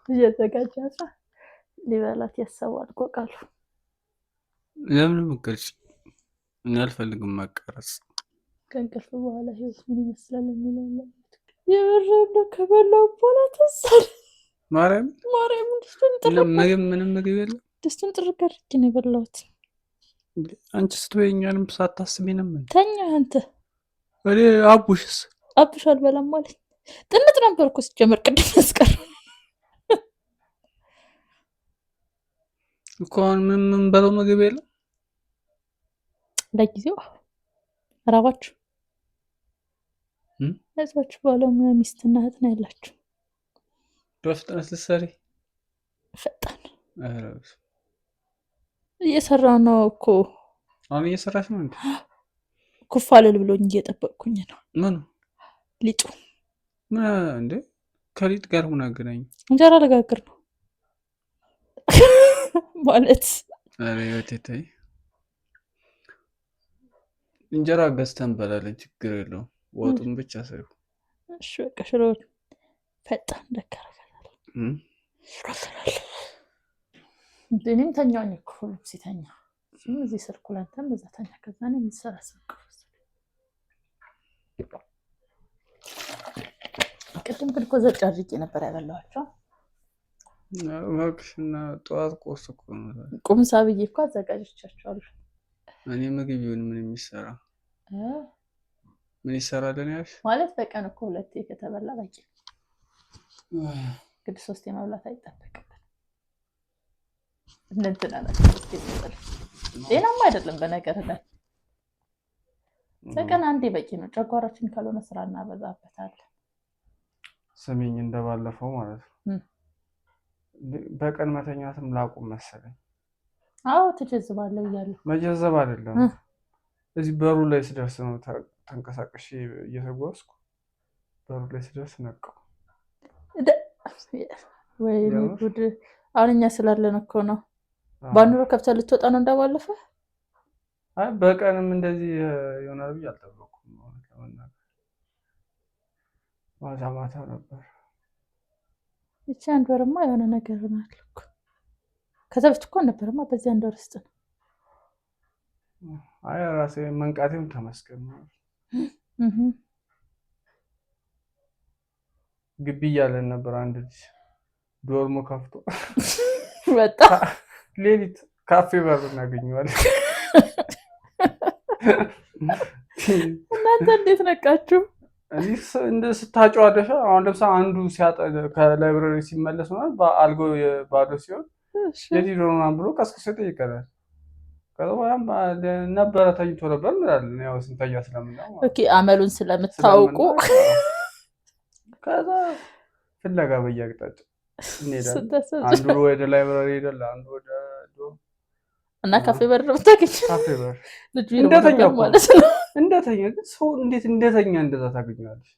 እየተዘጋጃ ሊበላት ያሰዋል ቆቃሉ ለምን መቀርጽ እኔ አልፈልግም መቀረጽ ከእንቅልፍ በኋላ ህይወት ምን ይመስላል የሚለው የበረደ ከበላው በኋላ ተሳለ ማርያም ድስቱን ጥርግ ምንም ምግብ የለም ድስቱን ጥርግ አድርጌ ነው የበላሁት አንቺ ስትበይኛንም ሳታስቢ ነው ተኛ አንተ እኔ አቡሽ አልበላም ማለት ጥንት ነበርኩ ሲጀመር ቅድም መስቀር እንኳን ምን በለው ምግብ የለም ለጊዜው ራባችሁ ለዛችሁ ባለሙያ ሚስትና እህት ነው ያላችሁ በፍጥነት ልትሰሪ ፈጣን እየሰራ ነው እኮ አሁን እየሰራሽ ነው እንዴ ኩፋለል ብሎኝ እየጠበቅኩኝ ነው ምን ሊጡ እንዴ ከሊጥ ጋር ሆነ አገናኝ እንጀራ ለጋግር ነው ማለት አሬ ወቴታይ እንጀራ ገዝተን በላለን ችግር የለው ወጡን ብቻ ሳይሆን እሺ በቃ ሽሮ ፈጣን ደከረከለ እኔም ተኛኝ እኮ ሲተኛ እዚህ ሰርኩላንተም በዛ ተኛ ከዛ ነው የሚሰራ ሰቅፍ ቅድም ግን እኮ ዘጭ አድርጌ ነበር ያበላኋቸው ማክሽና ጠዋት ቆስ እኮ ቁም ሳብዬ እኮ አዘጋጅቻቸዋለሁ እኔ ምግብ ይሁን ምን የሚሰራ ምን ይሰራልን ያሽ ማለት በቀን እኮ ሁለቴ ከተበላ በቂ ግድ ሶስቴ መብላት አይጠበቅብን እንትና ሶስቴ ይበላል ሌላም አይደለም በነገር ላይ በቀን አንዴ በቂ ነው ጨጓራችን ካልሆነ ስራ እናበዛበታለን ስሚኝ እንደባለፈው ማለት ነው በቀን መተኛትም ላቁም መሰለኝ አዎ ተጀዝባለሁ ይያለሁ መጀዘብ አይደለም እዚህ በሩ ላይ ስደርስ ነው ተንቀሳቀሽ እየተጓዝኩ በሩ ላይ ስደርስ ነቀው ወይ ጉድ አሁንኛ ስላለን እኮ ነው ባንሮ ከብተ ልትወጣ ነው እንደባለፈ አይ በቀንም እንደዚህ ይሆናል ብዬ አልጠበኩም ማለት ማታ ነበር እቺ አንድ ወርማ የሆነ ነገር ናት እኮ ከዛ በፊት እኮ ነበርማ በዚህ አንድ ወር ውስጥ ነው አይ ራሴ መንቃቴም ተመስገን ነው ግቢ ያለን ነበር አንድ ልጅ ዶርሞ ከፍቶ ወጣ ሌሊት ካፌ በር እናገኘዋለን እናንተ እንዴት ነቃችሁ እንደ ስታጫዋደሻ አሁን ለምሳሌ አንዱ ሲያጠ ከላይብረሪ ሲመለስ ነው በአልጎ ባዶ ሲሆን የዲዶ ነው ብሎ ቀስቅሶ ይጠይቀናል ከዛም ነበር ተኝቶ ነበር እንላለን ያው ስንተኛ ስለምናው ኦኬ አመሉን ስለምታውቁ ከዛ ፍለጋ በየአቅጣጫ እንሄዳለን አንዱ ወደ ላይብረሪ ይደላ አንዱ ወደ እና ካፌ በር ብታገኝ ካፌ በር ልጅ ይሮጣል ማለት ነው እንደተኛ ግን ሰው እንዴት እንደተኛ እንደዛ ታገኛለሽ